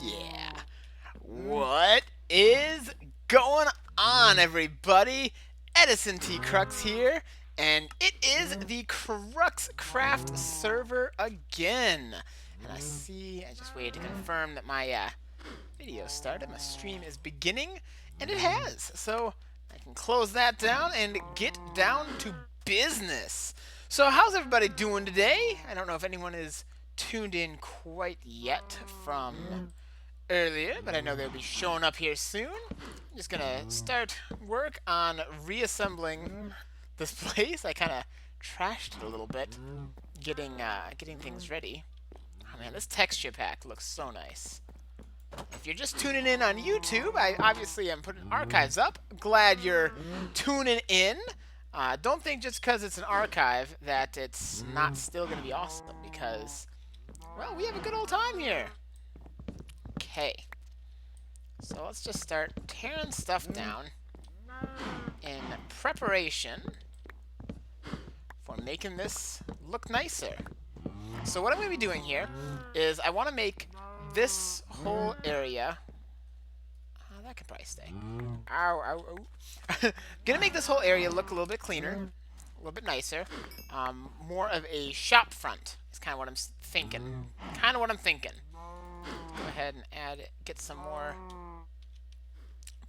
yeah. What is going on, everybody? Edison T. Crux here, and it is the CruxCraft server again. And I just waited to confirm that my video started. My stream is beginning, and it has. So I can close that down and get down to business. So how's everybody doing today? I don't know if anyone is tuned in quite yet from earlier, but I know they'll be showing up here soon. I'm just gonna start work on reassembling this place. I kind of trashed it a little bit, getting things ready. Oh man, this texture pack looks so nice. If you're just tuning in on YouTube, I obviously am putting archives up. Glad you're tuning in. Don't think just because it's an archive that it's not still going to be awesome, because, well, we have a good old time here. Okay. So let's just start tearing stuff down in preparation for making this look nicer. So what I'm going to be doing here is I want to make this whole area... that could probably stay. Ow, ow, ow. Gonna make this whole area look a little bit cleaner, a little bit nicer. More of a shop front is kind of what I'm thinking. Go ahead and get some more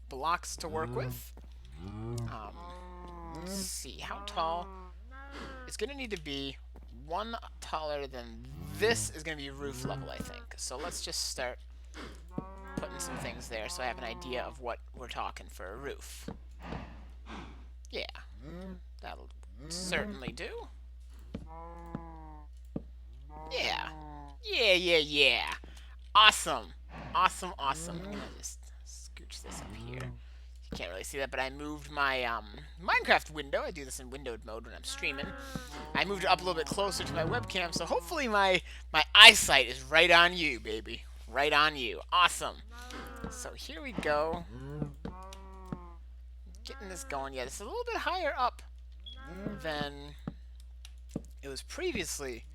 blocks to work with. Let's see, how tall? It's gonna need to be one taller than this is gonna be roof level, I think. So let's just start putting some things there so I have an idea of what we're talking for a roof. Yeah, that'll certainly do. Yeah. Yeah. Awesome. I'm gonna just scooch this up here. You can't really see that, but I moved my Minecraft window. I do this in windowed mode when I'm streaming. I moved it up a little bit closer to my webcam, so hopefully my eyesight is right on you, baby. Right on you. Awesome. So here we go. Getting this going. Yeah, this is a little bit higher up than it was previously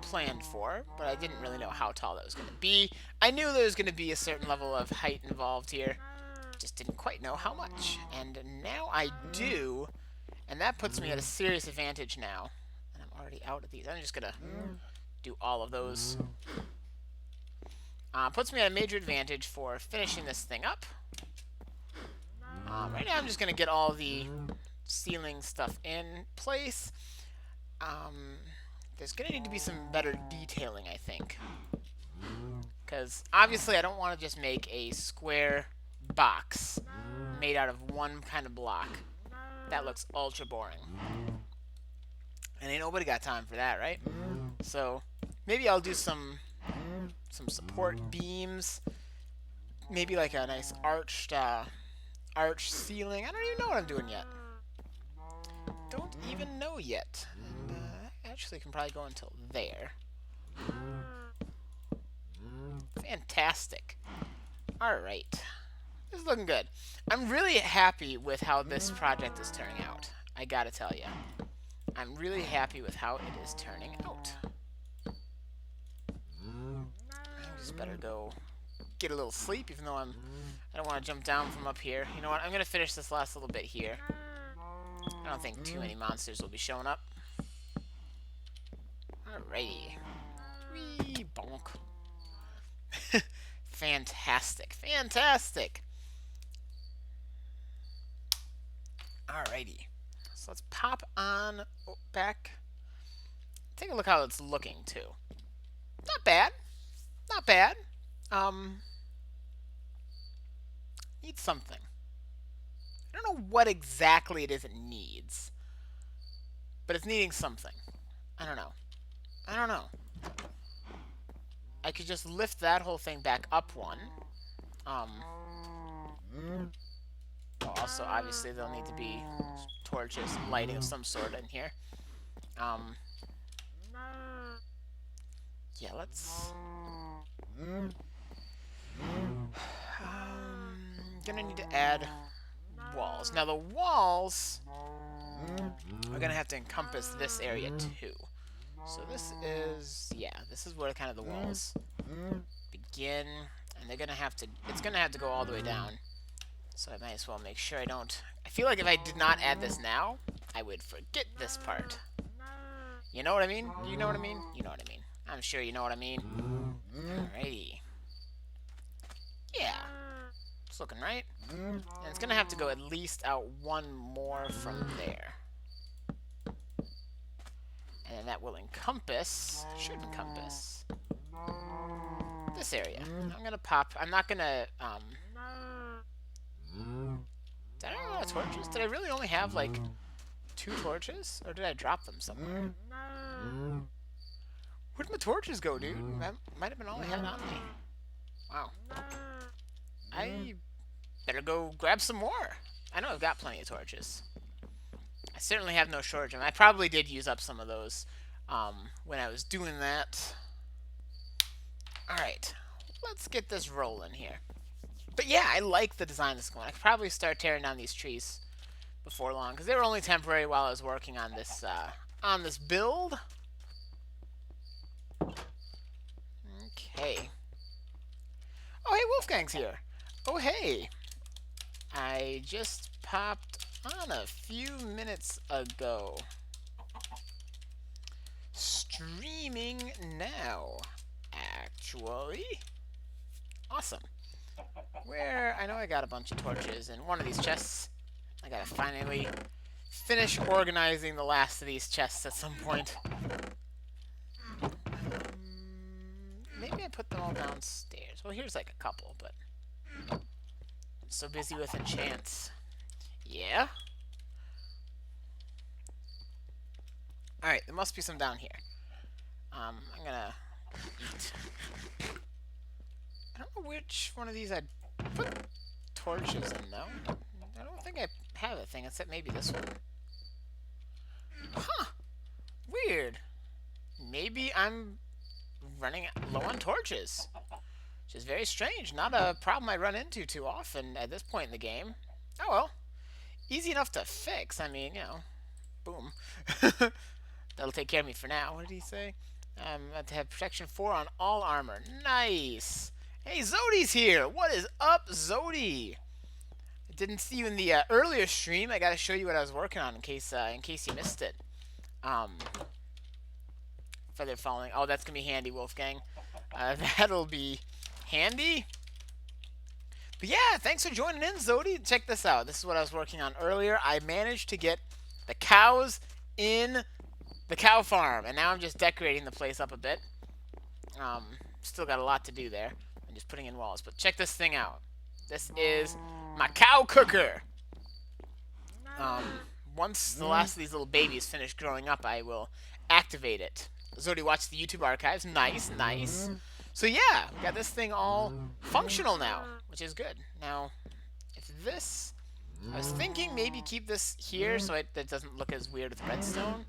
planned for, but I didn't really know how tall that was going to be. I knew there was going to be a certain level of height involved here. Just didn't quite know how much. And now I do, and that puts me at a serious advantage now. And I'm already out of these. I'm just going to do all of those. Puts me at a major advantage for finishing this thing up. Right now I'm just going to get all the ceiling stuff in place. There's going to need to be some better detailing, I think. Because obviously I don't want to just make a square box made out of one kind of block. That looks ultra boring. And ain't nobody got time for that, right? So maybe I'll do some support beams, maybe like a nice arched ceiling. I don't even know what I'm doing yet. Don't even know yet. And actually can probably go until there. Fantastic. Alright. This is looking good. I'm really happy with how this project is turning out. I gotta tell you. I'm really happy with how it is turning out. I just better go get a little sleep, even though I don't want to jump down from up here. You know what? I'm going to finish this last little bit here. I don't think too many monsters will be showing up. Alrighty. Whee, bonk. Fantastic. Alrighty. So let's pop on back. Take a look how it's looking, too. Not bad. Needs something. I don't know what exactly it is it needs, but it's needing something. I don't know. I could just lift that whole thing back up one. Well, also, obviously, there'll need to be torches and lighting of some sort in here. Yeah, let's... gonna need to add walls. Now, the walls are gonna have to encompass this area, too. So this is... yeah, this is where kind of the walls begin, and they're gonna have to. It's gonna have to go all the way down. So I might as well make sure I don't. I feel like if I did not add this now, I would forget this part. You know what I mean? You know what I mean? You know what I mean. I'm sure you know what I mean. Alrighty. Yeah. It's looking right. And it's gonna have to go at least out one more from there. And then that will encompass, should encompass, this area. I'm gonna pop, I'm not gonna, did I run out of torches? Did I really only have, like, 2 torches? Or did I drop them somewhere? Where'd my torches go, dude? That might have been all I had on me. Wow. I better go grab some more. I know I've got plenty of torches. I certainly have no shortage of them. I probably did use up some of those when I was doing that. Alright, let's get this rolling here. But yeah, I like the design of this one. I could probably start tearing down these trees before long, because they were only temporary while I was working on this build. Okay. Oh, hey, Wolfgang's here. Oh, hey. I just popped on a few minutes ago. Streaming now, actually. Awesome. Where, I know I got a bunch of torches in one of these chests. I gotta finally finish organizing the last of these chests at some point. Maybe I put them all downstairs. Well, here's like a couple, but I'm so busy with enchants. Yeah? Alright, there must be some down here. I'm gonna eat. I don't know which one of these I'd put torches in, though. I don't think I have a thing, except maybe this one. Huh! Weird. Maybe I'm running low on torches. Which is very strange. Not a problem I run into too often at this point in the game. Oh well. Easy enough to fix. I mean, you know, boom. That'll take care of me for now. What did he say? To have protection 4 on all armor. Nice. Hey, Zodi's here. What is up, Zodi? I didn't see you in the earlier stream. I got to show you what I was working on in case you missed it. Feather falling. Oh, that's gonna be handy, Wolfgang. That'll be handy. But yeah, thanks for joining in, Zodi. Check this out. This is what I was working on earlier. I managed to get the cows in the cow farm, and now I'm just decorating the place up a bit. Still got a lot to do there. I'm just putting in walls, but check this thing out. This is my cow cooker. Once the last of these little babies finish growing up, I will activate it. Zodi watched the YouTube archives. Nice, nice. So yeah, we got this thing all functional now, which is good. Now, if this... I was thinking maybe keep this here so that doesn't look as weird with redstone.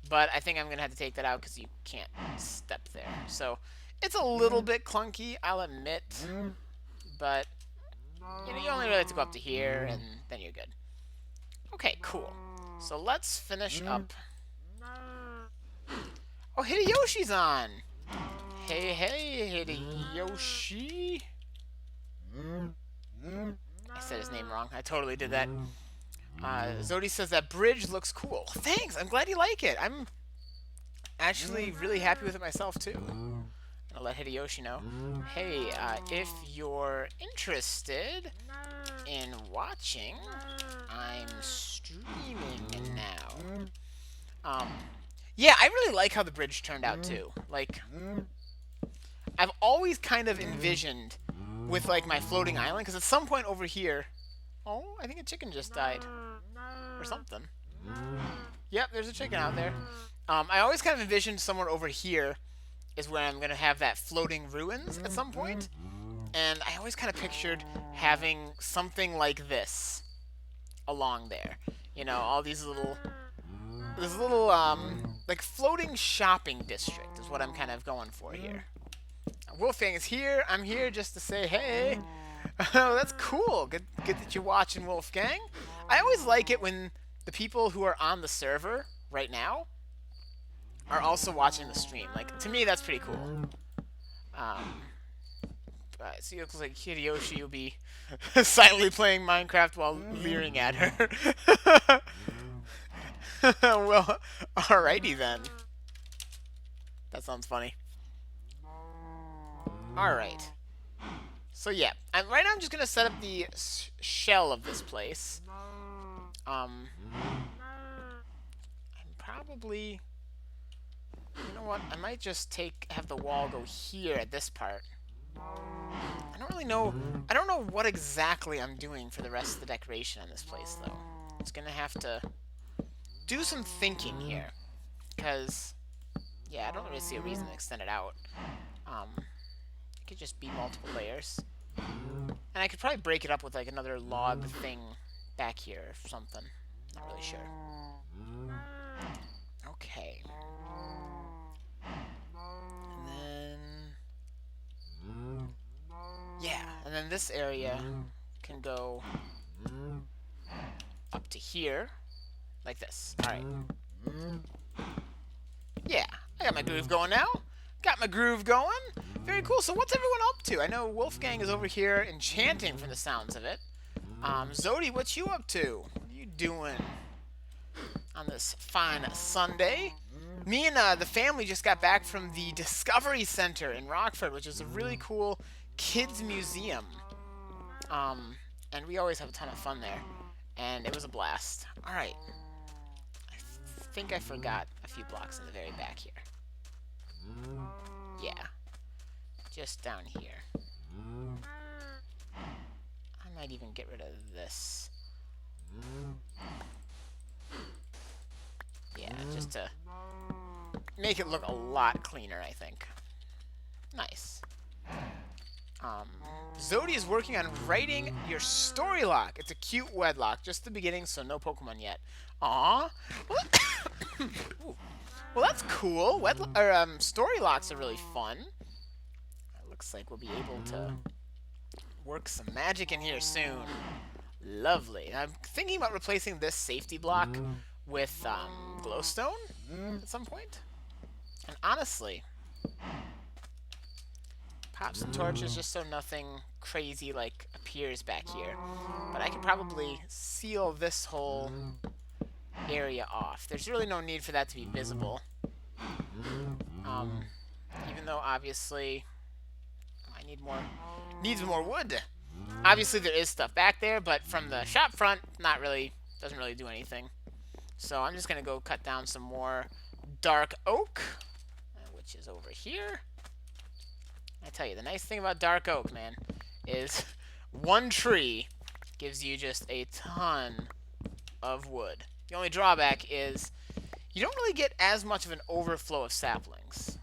But I think I'm going to have to take that out because you can't step there. So it's a little bit clunky, I'll admit. But, you know, you only really have to go up to here and then you're good. Okay, cool. So let's finish up. Oh, Hideyoshi's on! Hey, hey, Hideyoshi. I said his name wrong. I totally did that. Zodi says that bridge looks cool. Thanks! I'm glad you like it. I'm actually really happy with it myself, too. I'll let Hideyoshi know. Hey, if you're interested in watching, I'm streaming now. Yeah, I really like how the bridge turned out, too. Like, I've always kind of envisioned with, like, my floating island, because at some point over here... Oh, I think a chicken just died. Or something. Yep, there's a chicken out there. I always kind of envisioned somewhere over here is where I'm going to have that floating ruins at some point. And I always kind of pictured having something like this along there. You know, all these little... This little, like, floating shopping district is what I'm kind of going for here. Wolfgang is here. I'm here just to say, hey. Oh, that's cool. Good that you're watching, Wolfgang. I always like it when the people who are on the server right now are also watching the stream. Like, to me, that's pretty cool. So it looks like Hideyoshi will be silently playing Minecraft while leering at her. Well, alrighty then. That sounds funny. Alright. So yeah, right now I'm just gonna set up the shell of this place. I'm probably... You know what? I might just have the wall go here at this part. I don't really know. I don't know what exactly I'm doing for the rest of the decoration on this place, though. It's gonna have to do some thinking here, because yeah, I don't really see a reason to extend it out. It could just be multiple layers, and I could probably break it up with like another log thing back here or something. Not really sure. Okay. Yeah, and then this area can go up to here, like this. Alright. Yeah, I got my groove going now. Got my groove going. Very cool. So what's everyone up to? I know Wolfgang is over here enchanting from the sounds of it. Zodi, what you up to? What are you doing on this fine Sunday? Me and the family just got back from the Discovery Center in Rockford, which is a really cool kids museum. And we always have a ton of fun there. And it was a blast. Alright. I think I forgot a few blocks in the very back here. Yeah. Just down here. I might even get rid of this. Yeah, just to make it look a lot cleaner, I think. Nice. Zodi is working on writing your story lock. It's a cute wedlock. Just the beginning, so no Pokemon yet. Aww. Well, that's cool. Story locks are really fun. It looks like we'll be able to work some magic in here soon. Lovely. I'm thinking about replacing this safety block with glowstone at some point. And honestly, pop some torches just so nothing crazy like appears back here. But I could probably seal this whole area off. There's really no need for that to be visible. Even though obviously I needs more wood. Obviously there is stuff back there, but from the shop front, doesn't really do anything. So I'm just gonna go cut down some more dark oak, which is over here. I tell you, the nice thing about dark oak, man, is one tree gives you just a ton of wood. The only drawback is you don't really get as much of an overflow of saplings.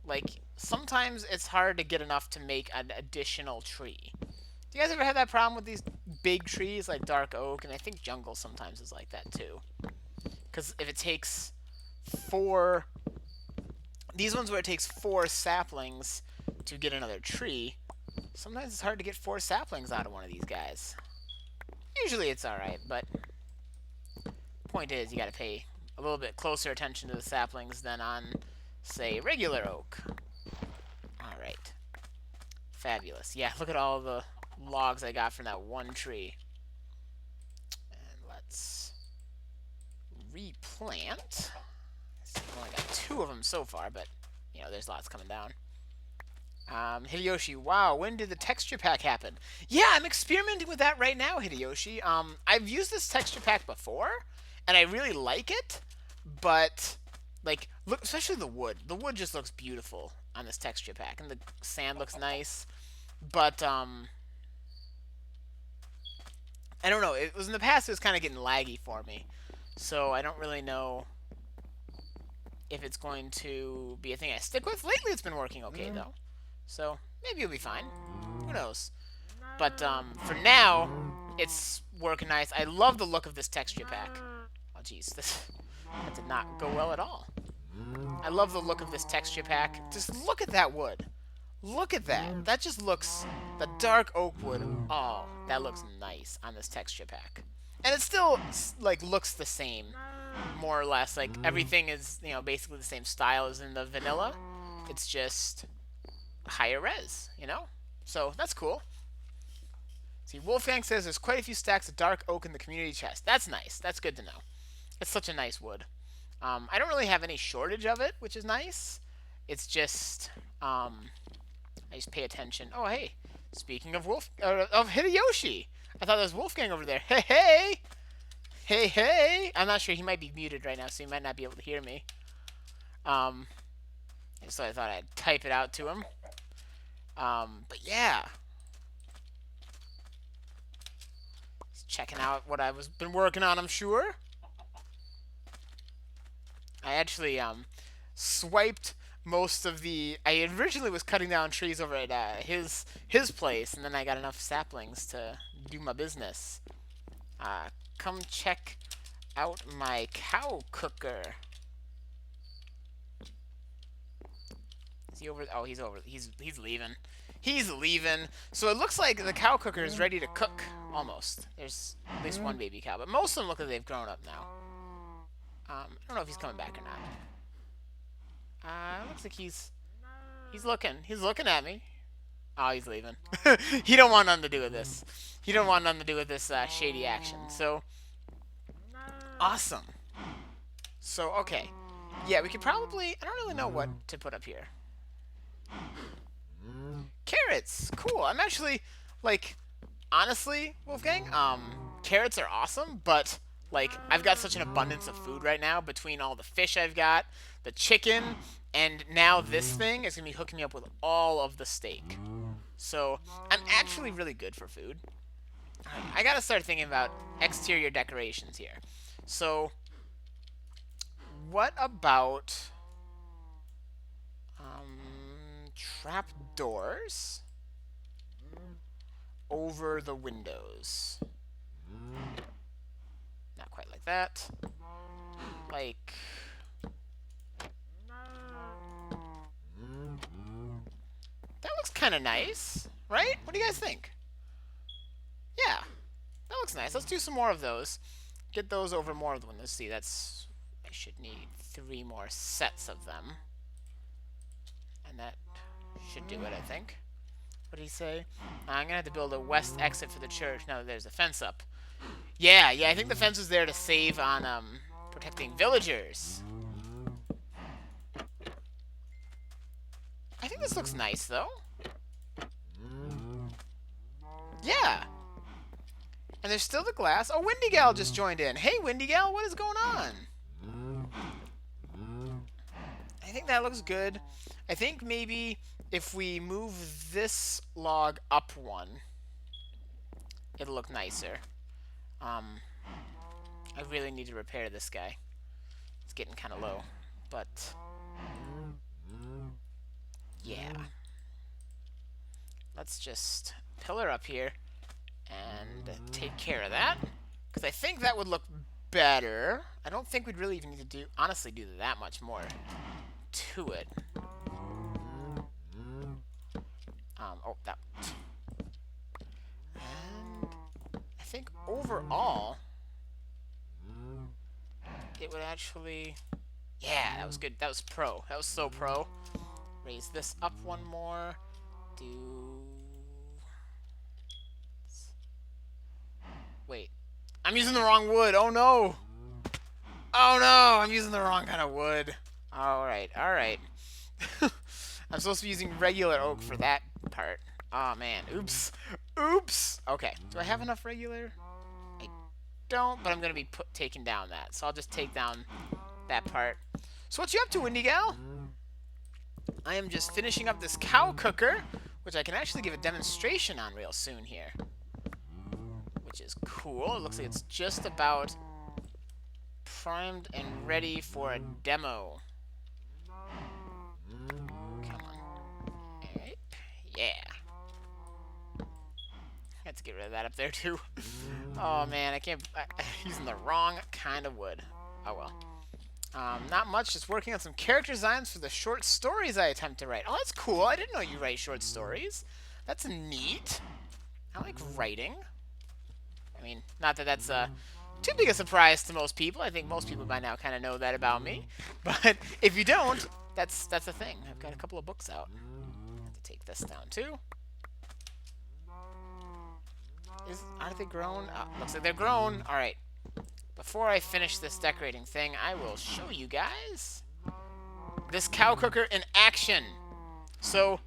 Like, sometimes it's hard to get enough to make an additional tree. Do you guys ever have that problem with these big trees like dark oak? And I think jungle sometimes is like that too. Because if it takes these ones where it takes 4 saplings to get another tree, sometimes it's hard to get 4 saplings out of one of these guys. Usually it's alright, but point is you gotta pay a little bit closer attention to the saplings than on, say, regular oak. Alright. Fabulous. Yeah, look at all the logs I got from that one tree. And let's replant. I've only got 2 of them so far, but, you know, there's lots coming down. Hideyoshi, wow, when did the texture pack happen? Yeah, I'm experimenting with that right now, Hideyoshi. I've used this texture pack before, and I really like it, but, like, look, especially the wood. The wood just looks beautiful on this texture pack, and the sand looks nice, but, I don't know. It was in the past, it was kind of getting laggy for me, so I don't really know if it's going to be a thing I stick with. Lately, it's been working okay, though. So, maybe it'll be fine. Who knows? But, for now, it's working nice. I love the look of this texture pack. Oh, jeez. That did not go well at all. I love the look of this texture pack. Just look at that wood. Look at that. That just looks... The dark oak wood. Oh, that looks nice on this texture pack. And it still, like, looks the same. More or less. Like, everything is, you know, basically the same style as in the vanilla. It's just higher res, you know? So that's cool. See, Wolfgang says there's quite a few stacks of dark oak in the community chest. That's nice. That's good to know. It's such a nice wood. I don't really have any shortage of it, which is nice. It's just, I just pay attention. Oh, hey. Speaking of of Hideyoshi, I thought there was Wolfgang over there. Hey, hey! Hey, hey! I'm not sure. He might be muted right now, so he might not be able to hear me. So I thought I'd type it out to him. But yeah. He's checking out what I've been working on, I'm sure. I actually, swiped most of the... I originally was cutting down trees over at his place, and then I got enough saplings to do my business. Come check out my cow cooker. Is he over? Oh, he's over. He's leaving. He's leaving. So it looks like the cow cooker is ready to cook, almost. There's at least one baby cow, but most of them look like they've grown up now. I don't know if he's coming back or not. Looks like he's looking. He's looking at me. Oh, he's leaving. He don't want nothing to do with this. He don't want nothing to do with this shady action. So, awesome. So, okay. Yeah, we could probably... I don't really know what to put up here. Carrots! Cool. I'm actually, like... Honestly, Wolfgang, carrots are awesome, but... Like, I've got such an abundance of food right now between all the fish I've got, the chicken, and now this thing is going to be hooking me up with all of the steak. So, I'm actually really good for food. I got to start thinking about exterior decorations here. So, what about trapdoors over the windows? Not quite like that. Like... That looks kind of nice, right? What do you guys think? Yeah, that looks nice. Let's do some more of those. Get those over more of the windows. See, that's... I should need 3 more sets of them. And that should do it, I think. What did he say? I'm going to have to build a west exit for the church now that there's a fence up. Yeah, I think the fence was there to save on protecting villagers. I think this looks nice, though. Yeah. And there's still the glass. Oh, Windy Gal just joined in. Hey, Windy Gal, what is going on? I think that looks good. I think maybe if we move this log up one, it'll look nicer. I really need to repair this guy. It's getting kind of low, but yeah. Let's just pillar up here and take care of that, because I think that would look better. I don't think we'd really even need to honestly do that much more to it. Oh, that. And I think overall, it would actually... Yeah, that was good. That was pro. That was so pro. Raise this up one more. Wait. I'm using the wrong wood. Oh, no. Oh, no. I'm using the wrong kind of wood. Alright, alright. I'm supposed to be using regular oak for that part. Oh, man. Oops. Oops. Okay. Do I have enough regular? I don't, but I'm going to be taking down that. So I'll just take down that part. So what you up to, Windy Gal? I am just finishing up this cow cooker, which I can actually give a demonstration on real soon here. Which is cool. It looks like it's just about primed and ready for a demo. Come on. Alright. Yeah. Had to get rid of that up there too. Oh man, I'm using the wrong kind of wood. Oh well. Not much, just working on some character designs for the short stories I attempt to write. Oh, that's cool. I didn't know you write short stories. That's neat. I like writing. I mean, not that that's too big a surprise to most people. I think most people by now kind of know that about me. But if you don't, that's a thing. I've got a couple of books out. I have to take this down too. Are they grown? Looks like they're grown. All right. Before I finish this decorating thing, I will show you guys this cow cooker in action. So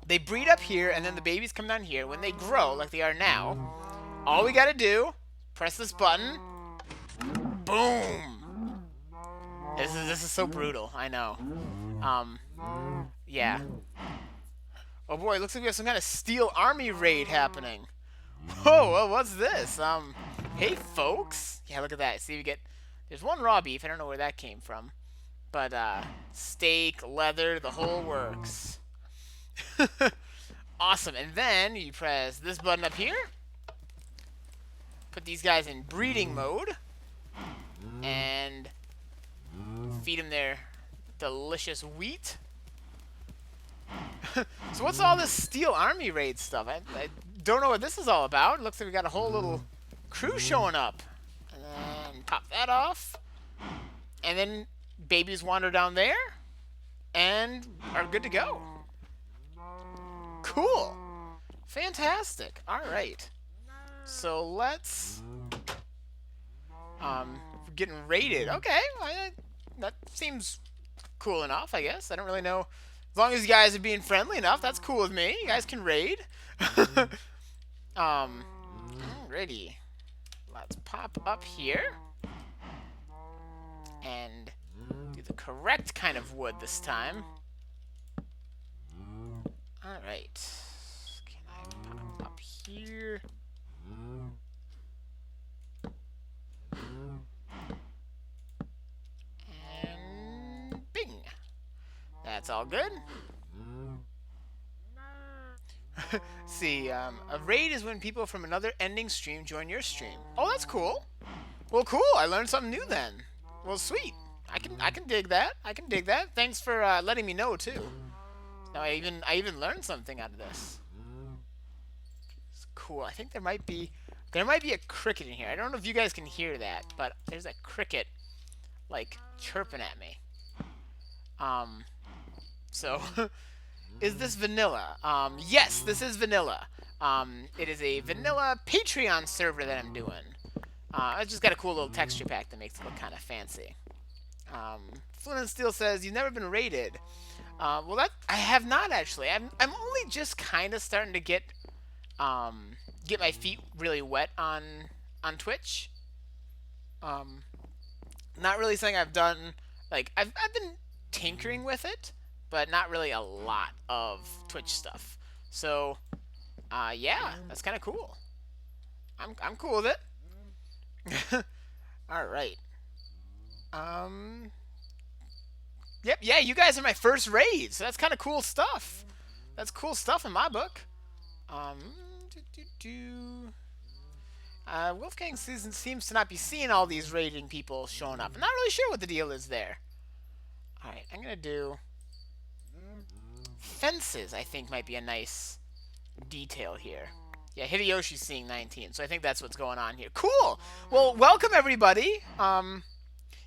they breed up here, and then the babies come down here. When they grow, like they are now, all we gotta do, press this button. Boom! This is so brutal. I know. Yeah. Oh boy, it looks like we have some kind of steel army raid happening. Whoa, well, what's this? Hey folks. Yeah, look at that. See, we get. There's one raw beef. I don't know where that came from, but steak, leather, the whole works. Awesome. And then you press this button up here. Put these guys in breeding mode. And feed them their delicious wheat. So what's all this steel army raid stuff? I don't know what this is all about. It looks like we got a whole little crew showing up. And then pop that off. And then babies wander down there. And are good to go. Cool. Fantastic. Alright. So let's... getting raided. Okay. That seems cool enough, I guess. I don't really know. As long as you guys are being friendly enough, that's cool with me. You guys can raid. Alrighty. Let's pop up here. And do the correct kind of wood this time. Alright. Can I pop up here? And bing. That's all good. See, a raid is when people from another ending stream join your stream. Oh, that's cool. Well, cool. I learned something new then. Well, sweet. I can dig that. I can dig that. Thanks for letting me know too. Now I even learned something out of this. It's cool. I think there might be a cricket in here. I don't know if you guys can hear that, but there's a cricket like chirping at me. So is this vanilla? Yes, this is vanilla. It is a vanilla Patreon server that I'm doing. I just got a cool little texture pack that makes it look kind of fancy. Flint and Steel says you've never been raided. Well, that I have not actually. I'm only just kind of starting to get my feet really wet on Twitch. Not really something I've done. Like I've been tinkering with it, but not really a lot of Twitch stuff. So, yeah, that's kind of cool. I'm cool with it. All right. Yep, yeah, you guys are my first raid, so that's kind of cool stuff. That's cool stuff in my book. Wolfgang seems to not be seeing all these raiding people showing up. I'm not really sure what the deal is there. All right, I'm gonna do fences. I think might be a nice detail here. Yeah, Hideyoshi's seeing 19, so I think that's what's going on here. Cool. Well, welcome everybody.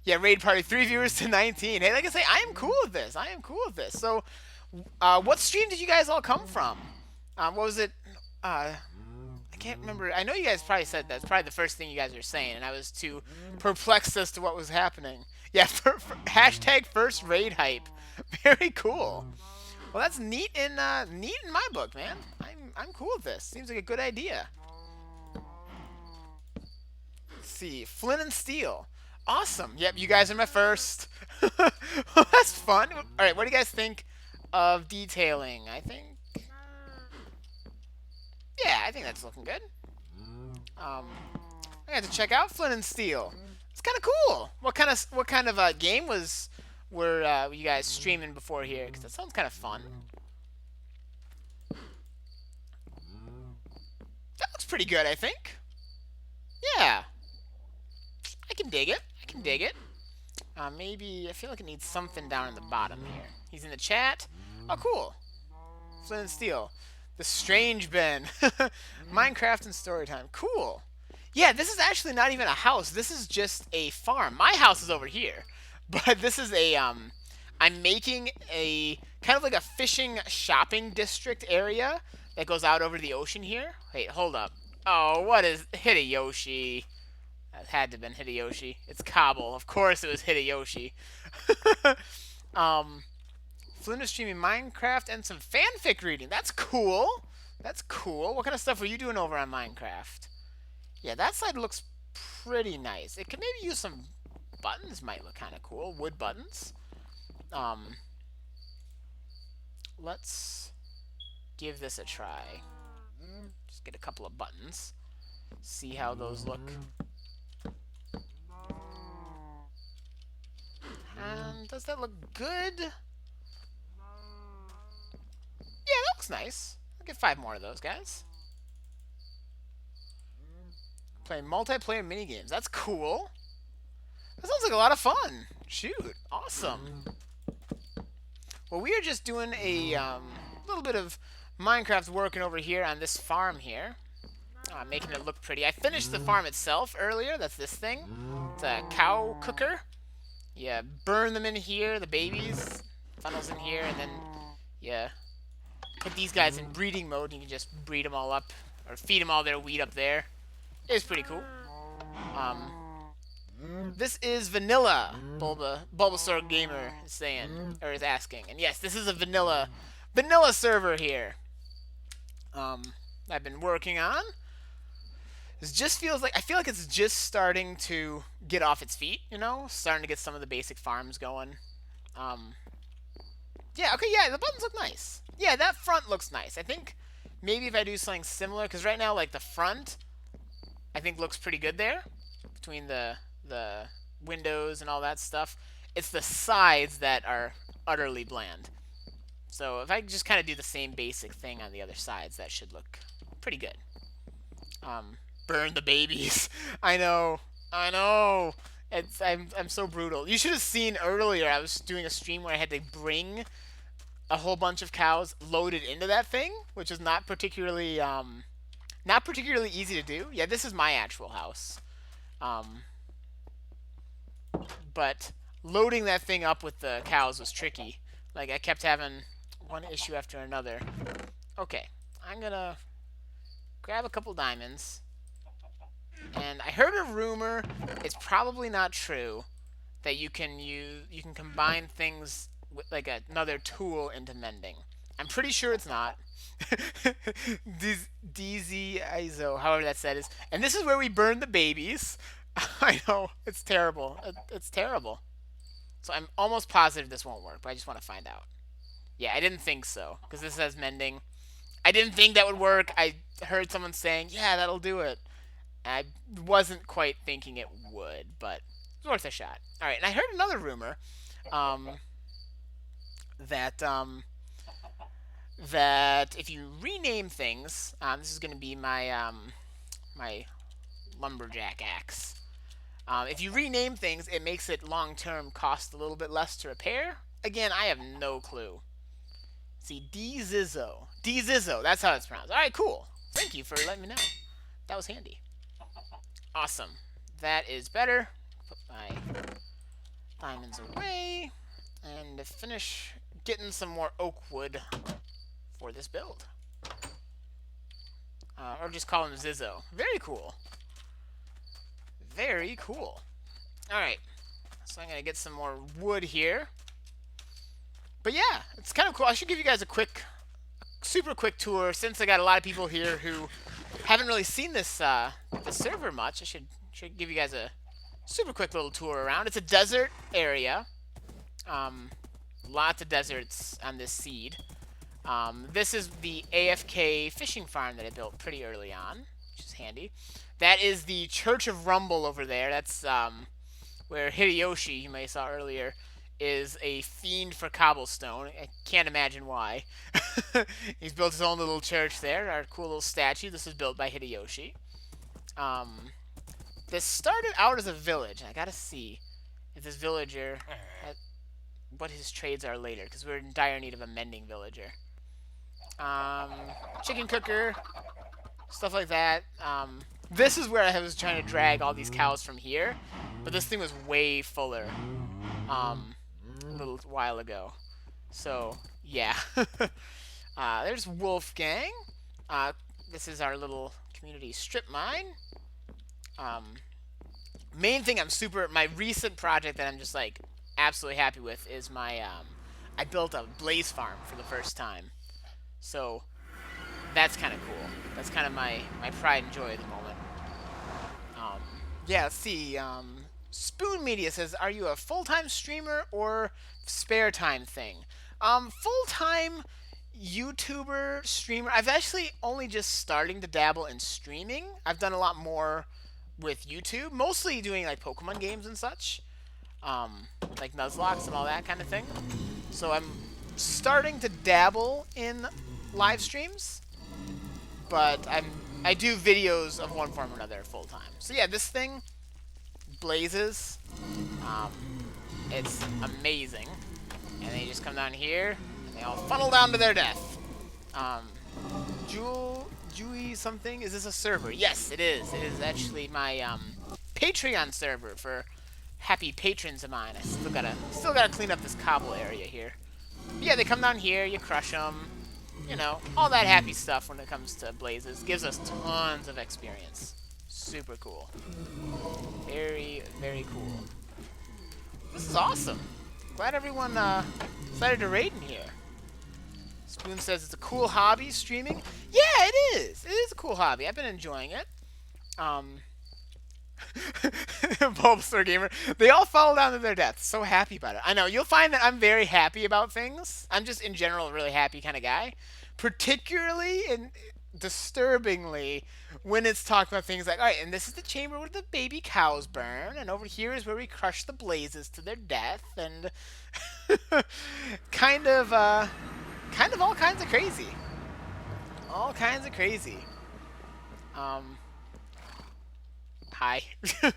Yeah, raid party 3 viewers to 19. Hey, like I say, I am cool with this. I am cool with this. So, what stream did you guys all come from? What was it? I can't remember. I know you guys probably said that's probably the first thing you guys were saying, and I was too perplexed as to what was happening. Yeah, hashtag first raid hype. Very cool. Well, that's neat in my book, man. I'm cool with this. Seems like a good idea. Let's see, Flint and Steel. Awesome. Yep, you guys are my first. Well, that's fun. All right, what do you guys think of detailing? I think. Yeah, I think that's looking good. I got to check out Flint and Steel. It's kind of cool. What kind of game were you guys streaming before here? Because that sounds kind of fun. That looks pretty good, I think. Yeah. I can dig it. I can dig it. Maybe, I feel like it needs something down in the bottom here. He's in the chat. Oh, cool. Flint and Steel. The Strange Ben. Minecraft and Storytime. Cool. Yeah, this is actually not even a house. This is just a farm. My house is over here. But this is a, I'm making a, kind of like a fishing shopping district area that goes out over the ocean here. Wait, hold up. Oh, what is Hideyoshi? That had to have been Hideyoshi. It's Cobble. Of course it was Hideyoshi. um, Fluent is streaming Minecraft and some fanfic reading. That's cool. That's cool. What kind of stuff were you doing over on Minecraft? Yeah, that side looks pretty nice. It could maybe use some buttons. Might look kind of cool. Wood buttons. Let's give this a try. Just get a couple of buttons. See how those look. And does that look good? Yeah, that looks nice. I'll get 5 more of those guys. Play multiplayer minigames. That's cool. That sounds like a lot of fun. Shoot. Awesome. Well, we are just doing a little bit of Minecraft working over here on this farm here. Making it look pretty. I finished the farm itself earlier. That's this thing. It's a cow cooker. You burn them in here, the babies. Funnels in here, and then you put these guys in breeding mode. And you can just breed them all up. Or feed them all their wheat up there. It's pretty cool. This is vanilla, Bulbasaur Gamer is saying, or is asking. And yes, this is a vanilla server here. I've been working on. This just feels like, I feel like it's just starting to get off its feet, you know? Starting to get some of the basic farms going. Yeah, okay, yeah, the buttons look nice. Yeah, that front looks nice. I think maybe if I do something similar, because right now, like, the front, I think looks pretty good there. Between the windows and all that stuff. It's the sides that are utterly bland. So if I just kind of do the same basic thing on the other sides, that should look pretty good. Burn the babies. I know. I'm so brutal. You should have seen earlier. I was doing a stream where I had to bring a whole bunch of cows loaded into that thing, which is not particularly easy to do. Yeah, this is my actual house. But loading that thing up with the cows was tricky. Like, I kept having one issue after another. Okay, I'm gonna grab a couple diamonds. And I heard a rumor, it's probably not true, that you can combine things with like another tool into mending. I'm pretty sure it's not. DZ ISO, however that said is. And this is where we burn the babies. I know, it's terrible. It's terrible. So I'm almost positive this won't work, but I just want to find out. Yeah, I didn't think so, because this says mending. I didn't think that would work. I heard someone saying, yeah, that'll do it. I wasn't quite thinking it would, but it's worth a shot. All right, and I heard another rumor that if you rename things, this is going to be my my lumberjack axe. If you rename things, it makes it long-term cost a little bit less to repair. Again, I have no clue. See, Dzizzo, that's how it's pronounced. All right, cool. Thank you for letting me know. That was handy. Awesome. That is better. Put my diamonds away. And to finish getting some more oak wood for this build. Or just call him Zizzo. Very cool. Very cool. Alright. So I'm going to get some more wood here. But yeah, it's kind of cool. I should give you guys a super quick tour, since I got a lot of people here who haven't really seen this server much. I should give you guys a super quick little tour around. It's a desert area. Lots of deserts on this seed. This is the AFK fishing farm that I built pretty early on, which is handy. That is the Church of Rumble over there. That's where Hideyoshi, you may have saw earlier, is a fiend for cobblestone. I can't imagine why. He's built his own little church there. Our cool little statue. This was built by Hideyoshi. This started out as a village. I gotta see if this villager, what his trades are later, because we're in dire need of a mending villager. Chicken cooker, stuff like that. This is where I was trying to drag all these cows from here, but this thing was way fuller a little while ago. So, yeah. There's Wolfgang. This is our little community strip mine. Main thing my recent project that I'm just like absolutely happy with is I built a blaze farm for the first time. So that's kind of cool. That's kind of my pride and joy at the moment. Um, yeah, let's see. Spoon Media says, "Are you a full-time streamer or spare time thing?" Full-time YouTuber streamer. I've actually only just starting to dabble in streaming. I've done a lot more with YouTube, mostly doing like Pokemon games and such, like Nuzlocke and all that kind of thing. So I'm starting to dabble in live streams, but I do videos of one form or another full time. So yeah, this thing blazes. Um, it's amazing, and they just come down here and they all funnel down to their death. Jewey something. Is this a server? Yes, it is. It is actually my Patreon server for happy patrons of mine. I still gotta clean up this cobble area here. But yeah, they come down here. You crush them. You know, all that happy stuff when it comes to blazes. Gives us tons of experience. Super cool. Very, very cool. This is awesome. Glad everyone decided to raid in here. Spoon says it's a cool hobby, streaming. Yeah, it is. It is a cool hobby. I've been enjoying it. Bulbasaur Gamer. They all fall down to their deaths. So happy about it. I know. You'll find that I'm very happy about things. I'm just, in general, a really happy kind of guy. Particularly and disturbingly when it's talking about things like, all right, and this is the chamber where the baby cows burn, and over here is where we crush the blazes to their death, and kind of all kinds of crazy. All kinds of crazy. Hi. Let's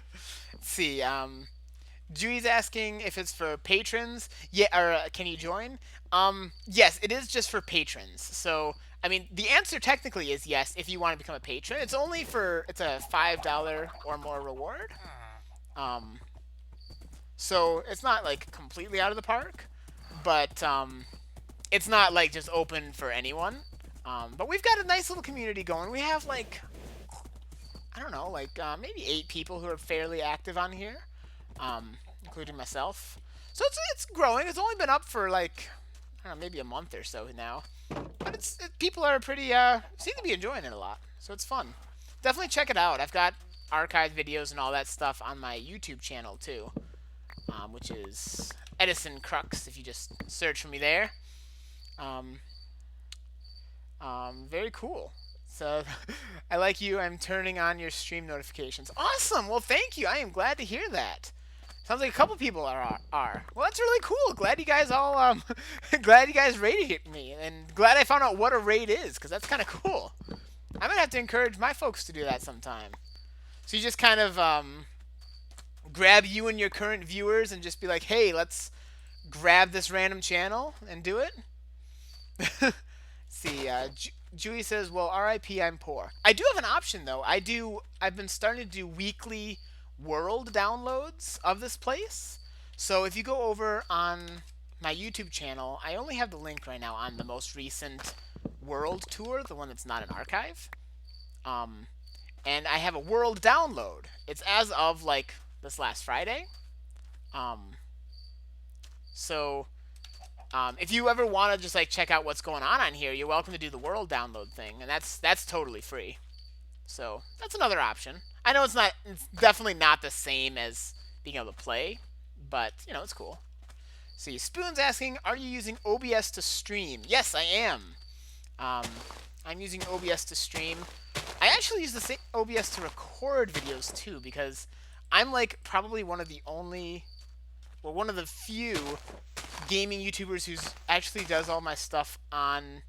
see. Dewey's asking if it's for patrons. Yeah, or can you join? Yes, it is just for patrons. So, I mean, the answer technically is yes if you want to become a patron. It's a $5 or more reward. So it's not like completely out of the park, but it's not like just open for anyone. But we've got a nice little community going. We have like, I don't know, like maybe 8 people who are fairly active on here, including myself. So it's growing. It's only been up for like, I don't know, maybe a month or so now. But people are pretty seem to be enjoying it a lot. So it's fun. Definitely check it out. I've got archived videos and all that stuff on my YouTube channel too, which is Edison Crux. If you just search for me there. Very cool. So, I like you. I'm turning on your stream notifications. Awesome. Well, thank you. I am glad to hear that. Sounds like a couple people are. Well, that's really cool. Glad you guys all glad you guys raided me, and glad I found out what a raid is, because that's kind of cool. I might have to encourage my folks to do that sometime. So you just kind of grab you and your current viewers and just be like, hey, let's grab this random channel and do it. See, Dewey says, well, RIP, I'm poor. I do have an option, though. I've been starting to do weekly world downloads of this place. So if you go over on my YouTube channel, I only have the link right now on the most recent world tour, the one that's not an archive. And I have a world download. It's as of, like, this last Friday. So if you ever want to just like check out what's going on here, you're welcome to do the world download thing, and that's totally free. So that's another option. I know it's definitely not the same as being able to play, but you know, it's cool. See, Spoon's asking, are you using OBS to stream? Yes, I am. I'm using OBS to stream. I actually use the same OBS to record videos too, because I'm like probably one of the few gaming YouTubers who actually does all my stuff on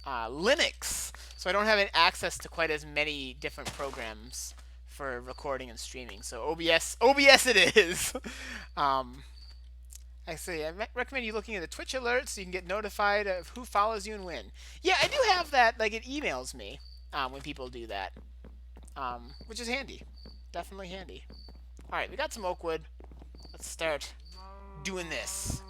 Linux, so I don't have access to quite as many different programs for recording and streaming. So OBS it is. Actually, I recommend you looking at the Twitch alerts so you can get notified of who follows you and when. Yeah, I do have that. Like, it emails me when people do that, which is handy. Definitely handy. All right, we got some oak wood. Let's start doing this.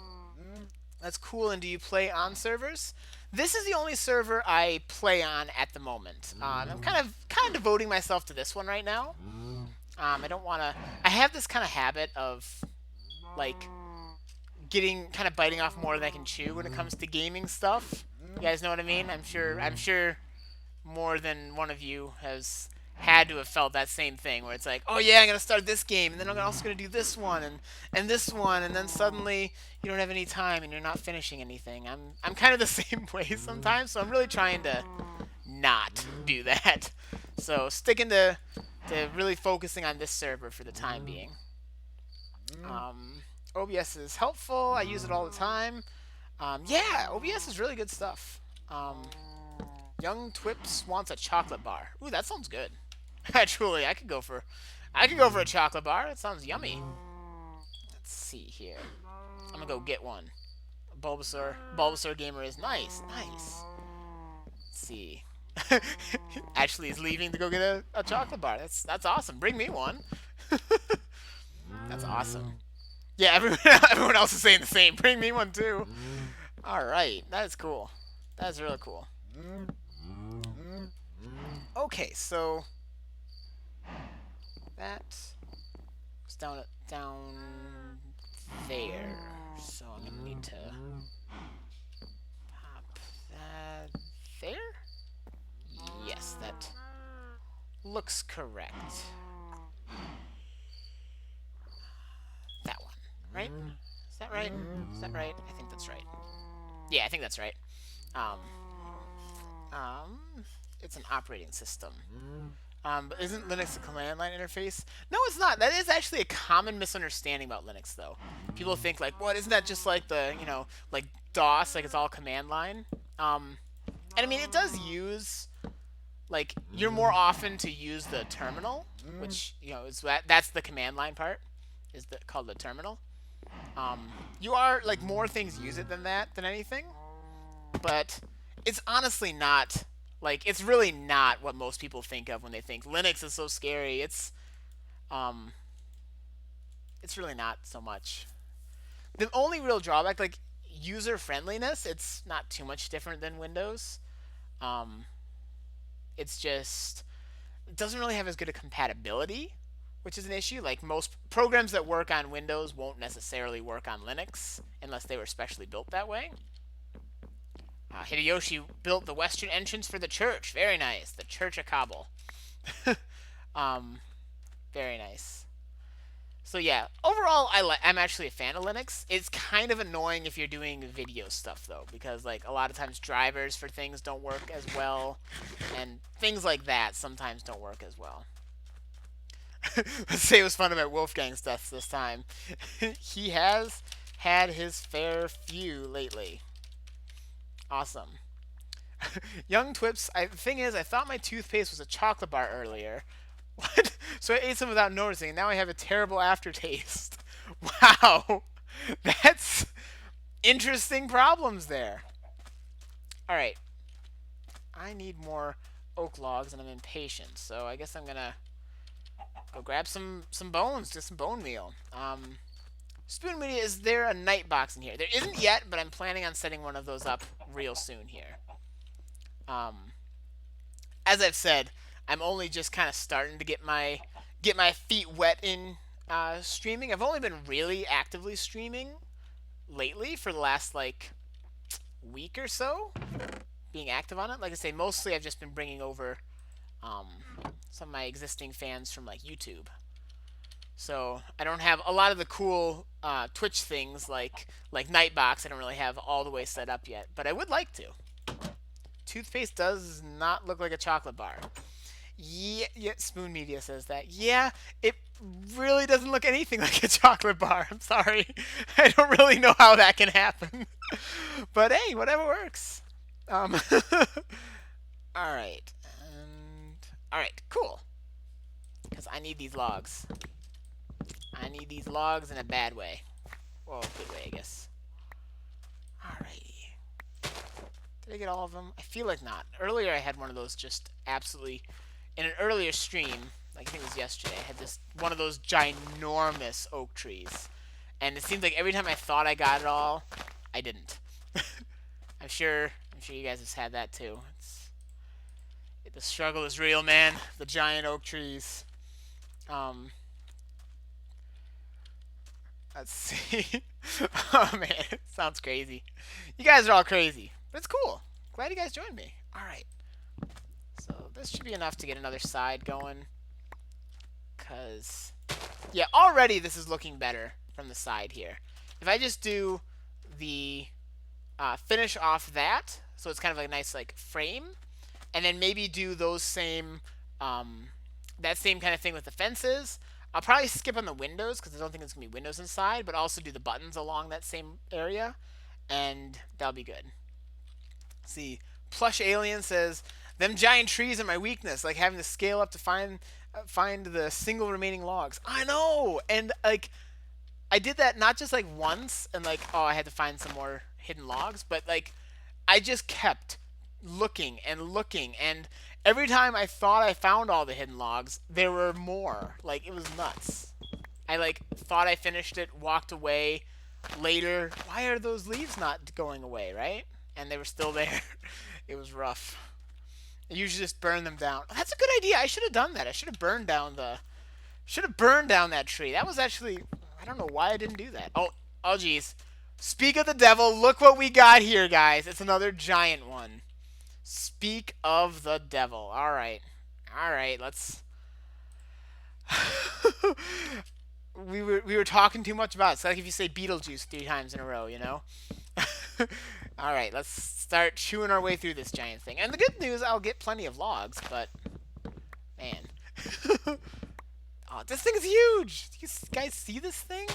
That's cool. And do you play on servers? This is the only server I play on at the moment. I'm kind of devoting myself to this one right now. I don't want to. I have this kind of habit of like getting kind of biting off more than I can chew when it comes to gaming stuff. You guys know what I mean? I'm sure more than one of you has had to have felt that same thing where it's like, oh yeah, I'm gonna start this game and then I'm also gonna do this one and this one, and then suddenly you don't have any time and you're not finishing anything. I'm kind of the same way sometimes, so I'm really trying to not do that. So sticking to really focusing on this server for the time being. OBS is helpful. I use it all the time. Yeah, OBS is really good stuff. Young Twips wants a chocolate bar. Ooh, that sounds good. Truly, I could go for a chocolate bar. That sounds yummy. Let's see here. I'm gonna go get one. Bulbasaur gamer is nice. Nice. Let's see. Actually, he's leaving to go get a chocolate bar. That's awesome. Bring me one. That's awesome. Yeah, everyone else is saying the same. Bring me one too. All right, that is cool. That is really cool. Okay, so that was down there. So I'm gonna need to pop that there. Yes, that looks correct. That one, right? Is that right? Is that right? I think that's right. Yeah, I think that's right. It's an operating system. But isn't Linux a command line interface? No, it's not. That is actually a common misunderstanding about Linux, though. People think like, what? Isn't that just like the, like DOS, like it's all command line? And I mean, it does use, like, you're more often to use the terminal, which is that's the command line part, called the terminal. You are like more things use it than anything, but it's honestly not. Like, it's really not what most people think of when they think Linux is so scary. It's really not so much. The only real drawback, like user friendliness, it's not too much different than Windows. It's just it doesn't really have as good a compatibility, which is an issue. Like most programs that work on Windows won't necessarily work on Linux unless they were specially built that way. Hideyoshi built the western entrance for the church. Very nice. The Church of Kabul. Very nice. So yeah, overall, I'm actually a fan of Linux. It's kind of annoying if you're doing video stuff though, because like a lot of times drivers for things don't work as well, and things like that sometimes don't work as well. Let's say it was fun about Wolfgang's deaths this time. He has had his fair few lately. Awesome. Young Twips, the thing is, I thought my toothpaste was a chocolate bar earlier. What? So I ate some without noticing, and now I have a terrible aftertaste. Wow. That's interesting problems there. Alright. I need more oak logs, and I'm impatient, so I guess I'm gonna go grab some bones, just some bone meal. Spoon Media, is there a night box in here? There isn't yet, but I'm planning on setting one of those up real soon here. As I've said, I'm only just kind of starting to get my feet wet in streaming. I've only been really actively streaming lately for the last like week or so, being active on it. Like I say, mostly I've just been bringing over some of my existing fans from like YouTube. So I don't have a lot of the cool Twitch things like Nightbox. I don't really have all the way set up yet, but I would like to. Toothpaste does not look like a chocolate bar. Yeah, Spoon Media says that. Yeah, it really doesn't look anything like a chocolate bar. I'm sorry. I don't really know how that can happen. But hey, whatever works. Alright. Alright, cool. Because I need these logs. I need these logs in a bad way. Well, a good way, I guess. Alrighty. Did I get all of them? I feel like not. Earlier I had one of those just absolutely... In an earlier stream, like I think it was yesterday, I had one of those ginormous oak trees. And it seemed like every time I thought I got it all, I didn't. I'm sure sure you guys have had that too. The struggle is real, man. The giant oak trees. Let's see. Oh man, it sounds crazy. You guys are all crazy, but it's cool. Glad you guys joined me. All right. So this should be enough to get another side going. Cause yeah, already this is looking better from the side here. If I just do the finish off that, so it's kind of like a nice like frame, and then maybe do those same that same kind of thing with the fences. I'll probably skip on the windows because I don't think there's going to be windows inside, but also do the buttons along that same area, and that'll be good. Let's see, Plush Alien says, them giant trees are my weakness, like having to scale up to find the single remaining logs. I know, and like I did that not just like once and like, oh, I had to find some more hidden logs, but like I just kept looking and looking, and every time I thought I found all the hidden logs, there were more. Like, it was nuts. I like thought I finished it, walked away. Later, why are those leaves not going away, right? And they were still there. It was rough. I usually just burn them down. Oh, that's a good idea. I should have done that. I should have burned down that tree. That was actually, I don't know why I didn't do that. Oh geez. Speak of the devil, look what we got here, guys. It's another giant one. Speak of the devil. All right, let's we were talking too much about it. It's like if you say Beetlejuice 3 times in a row, you know. All right, let's start chewing our way through this giant thing. And the good news, I'll get plenty of logs, but man. Oh, this thing is huge. Do you guys see this thing?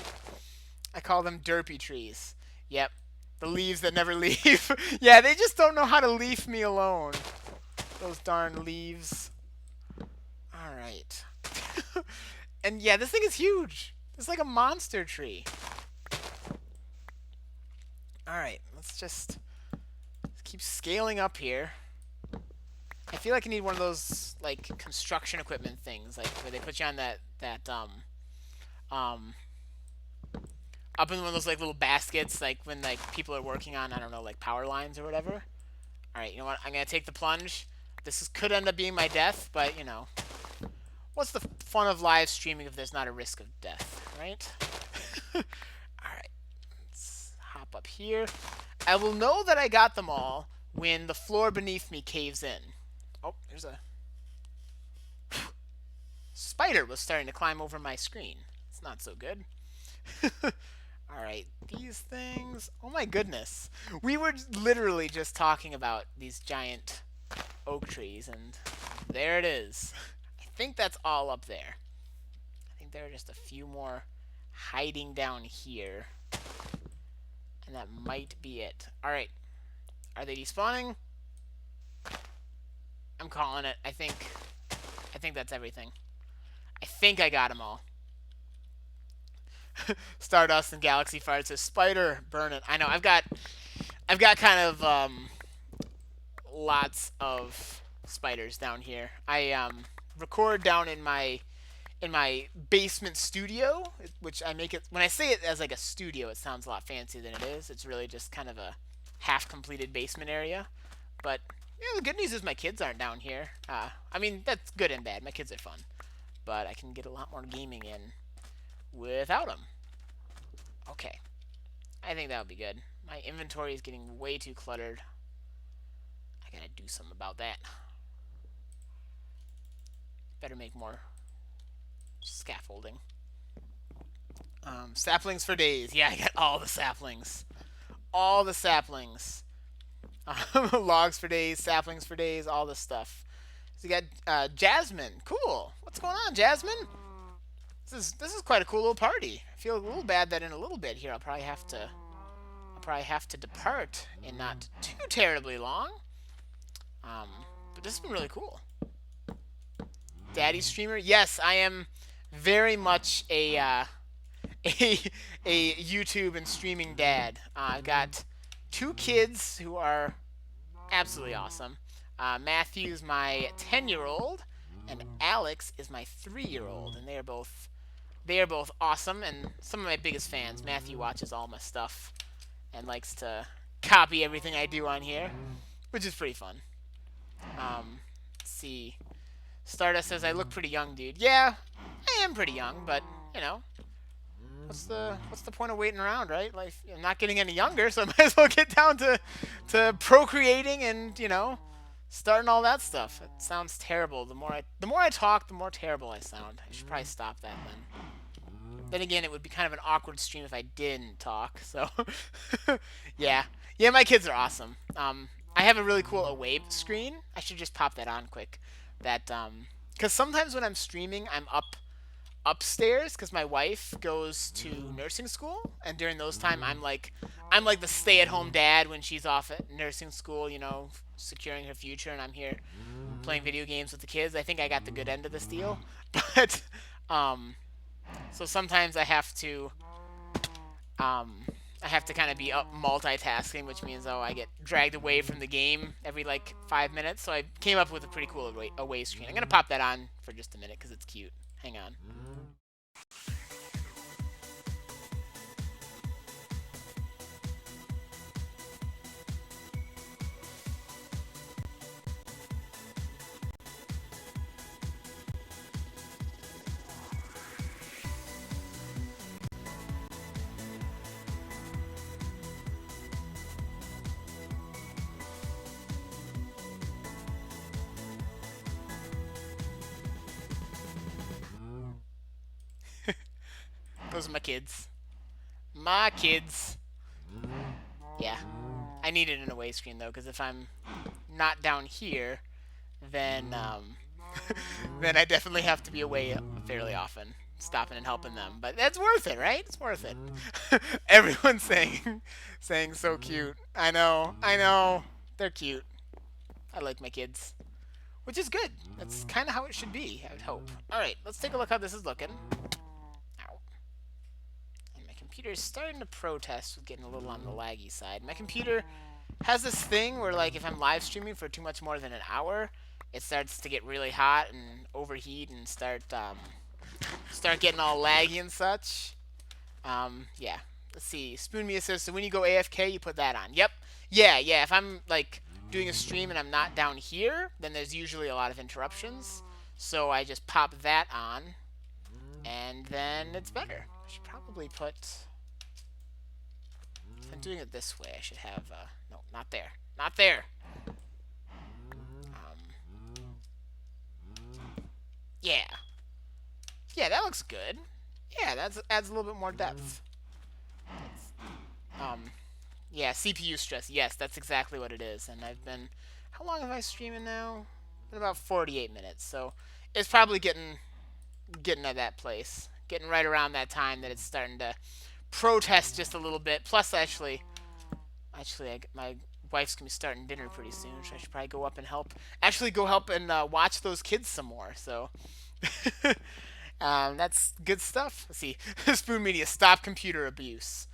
I call them derpy trees. Yep. The leaves that never leave. Yeah, they just don't know how to leave me alone. Those darn leaves. Alright. And yeah, this thing is huge. It's like a monster tree. Alright, let's keep scaling up here. I feel like I need one of those like construction equipment things, like where they put you on that up in one of those like little baskets, like when like people are working on, I don't know, like power lines or whatever. All right, you know what? I'm gonna take the plunge. Could end up being my death, but you know, what's the fun of live streaming if there's not a risk of death, right? All right, let's hop up here. I will know that I got them all when the floor beneath me caves in. Oh, there's a spider was starting to climb over my screen. It's not so good. Alright, these things. Oh my goodness. We were literally just talking about these giant oak trees, and there it is. I think that's all up there. I think there are just a few more hiding down here. And that might be it. Alright. Are they despawning? I'm calling it. I think that's everything. I think I got them all. Stardust and Galaxy Fire says, Spider, burn it. I know, I've got kind of lots of spiders down here. I record down in my basement studio, which I make it, when I say it as like a studio, it sounds a lot fancier than it is. It's really just kind of a half-completed basement area. But yeah, the good news is my kids aren't down here. I mean, that's good and bad. My kids are fun. But I can get a lot more gaming in without them. Okay. I think that would be good. My inventory is getting way too cluttered. I gotta do something about that. Better make more scaffolding. Saplings for days. Yeah, I got all the saplings. All the saplings. Logs for days, saplings for days, all this stuff. So you got Jasmine. Cool. What's going on, Jasmine? This is quite a cool little party. I feel a little bad that in a little bit here I'll probably have to depart in not too terribly long. But this has been really cool. Daddy streamer? Yes, I am very much a YouTube and streaming dad. I've got 2 kids who are absolutely awesome. Matthew's my 10-year-old, and Alex is my 3-year-old, and they are both awesome and some of my biggest fans. Matthew watches all my stuff and likes to copy everything I do on here. which is pretty fun. Let's see. Stardust says I look pretty young, dude. Yeah, I am pretty young, but you know, what's the point of waiting around, right? Like, I'm not getting any younger, so I might as well get down to procreating and starting all that stuff. It sounds terrible. The more I talk, the more terrible I sound. I should probably stop that then. Then again, it would be kind of an awkward stream if I didn't talk. So, yeah, my kids are awesome. I have a really cool away screen. I should just pop that on quick. That because sometimes when I'm streaming, I'm upstairs because my wife goes to nursing school, and during those time, I'm like the stay-at-home dad when she's off at nursing school, securing her future, and I'm here playing video games with the kids. I think I got the good end of this deal, but so sometimes I have to kind of be up multitasking, which means I get dragged away from the game every like 5 minutes. So I came up with a pretty cool away screen. I'm gonna pop that on for just a minute because it's cute. Hang on. Those are my kids. My kids. Yeah. I needed an away screen though, because if I'm not down here, then then I definitely have to be away fairly often, stopping and helping them. But that's worth it, right? It's worth it. Everyone's saying so cute. I know. They're cute. I like my kids. Which is good. That's kind of how it should be, I would hope. Alright, let's take a look how this is looking. Computer's starting to protest with getting a little on the laggy side. My computer has this thing where, like, if I'm live streaming for too much more than an hour, it starts to get really hot and overheat and start getting all laggy and such. Yeah. Let's see. Spoon Me says, so when you go AFK, you put that on. Yep. Yeah. If I'm, like, doing a stream and I'm not down here, then there's usually a lot of interruptions. So I just pop that on, and then it's better. I should probably put... If I'm doing it this way, I should have... no, not there. Not there! Yeah. Yeah, that looks good. Yeah, that adds a little bit more depth. Yeah, CPU stress. Yes, that's exactly what it is. And I've been... How long have I streaming now? Been about 48 minutes. So it's probably getting at that place. Getting right around that time that it's starting to protest just a little bit. Plus, actually, my wife's gonna be starting dinner pretty soon, so I should probably go up and help. Actually, go help and watch those kids some more. So, that's good stuff. Let's see, Spoon Media, stop computer abuse.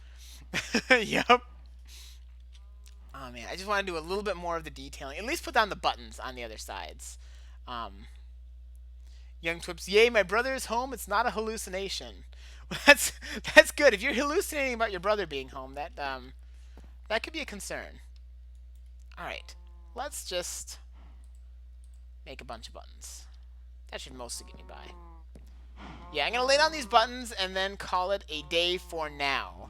Yep. Oh man, I just want to do a little bit more of the detailing. At least put down the buttons on the other sides. Young Twips, yay, my brother is home. It's not a hallucination. Well, that's good. If you're hallucinating about your brother being home, that could be a concern. All right, let's just make a bunch of buttons. That should mostly get me by. Yeah, I'm gonna lay down these buttons and then call it a day for now.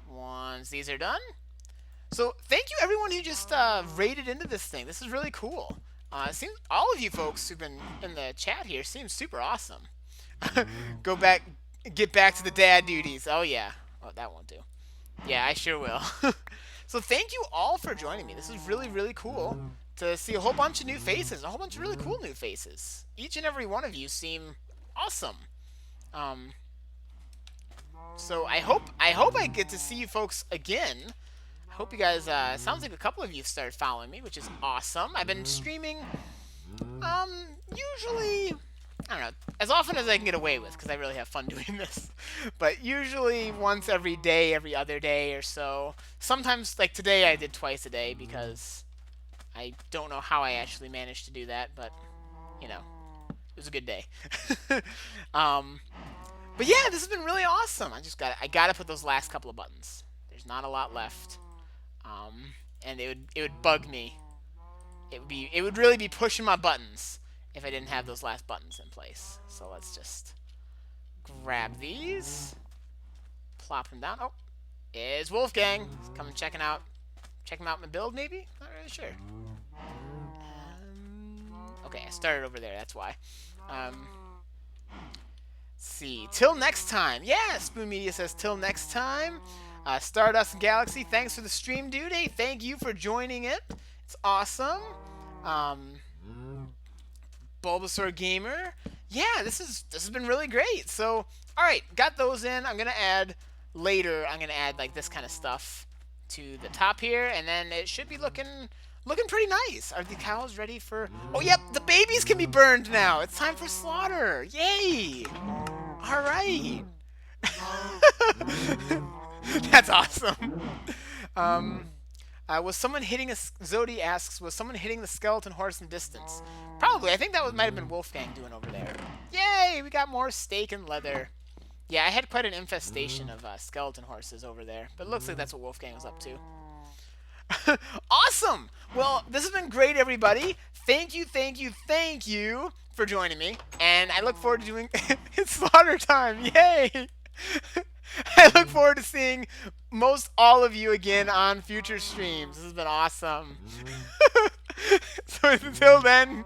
Once these are done. So thank you everyone who just raided into this thing. This is really cool. It seems all of you folks who've been in the chat here seem super awesome. Get back to the dad duties. Oh yeah. Oh, that won't do. Yeah, I sure will. So thank you all for joining me. This is really, really cool to see a whole bunch of new faces, a whole bunch of really cool new faces. Each and every one of you seem awesome. So I hope I get to see you folks again. I hope you guys, sounds like a couple of you started following me, which is awesome. I've been streaming, usually, I don't know, as often as I can get away with, because I really have fun doing this. But usually once every day, every other day or so. Sometimes, like today, I did twice a day, because I don't know how I actually managed to do that, but, you know, it was a good day. But yeah, this has been really awesome. I gotta put those last couple of buttons. There's not a lot left. And it would bug me it would really be pushing my buttons if I didn't have those last buttons in place. So let's just grab these, plop them down. Oh, is Wolfgang. He's coming check him out my build, maybe? Not really sure. Okay, I started over there, that's why. Let's see. Till next time. Yeah, Spoon Media says till next time. Stardust and Galaxy, thanks for the stream, dude. Hey, thank you for joining it. It's awesome. Bulbasaur Gamer. Yeah, this has been really great. So, all right, got those in. I'm gonna add later. I'm gonna add like this kind of stuff to the top here, and then it should be looking pretty nice. Are the cows ready for? Oh, yep, the babies can be burned now. It's time for slaughter. Yay! All right. That's awesome. Was someone hitting Zodi asks, was someone hitting the skeleton horse in distance? Probably. I think that might have been Wolfgang doing over there. Yay! We got more steak and leather. Yeah, I had quite an infestation of skeleton horses over there, but it looks like that's what Wolfgang was up to. Awesome! Well, this has been great, everybody. Thank you for joining me, and I look forward to doing it's slaughter time. Yay! I look forward to seeing most all of you again on future streams. This has been awesome. So until then,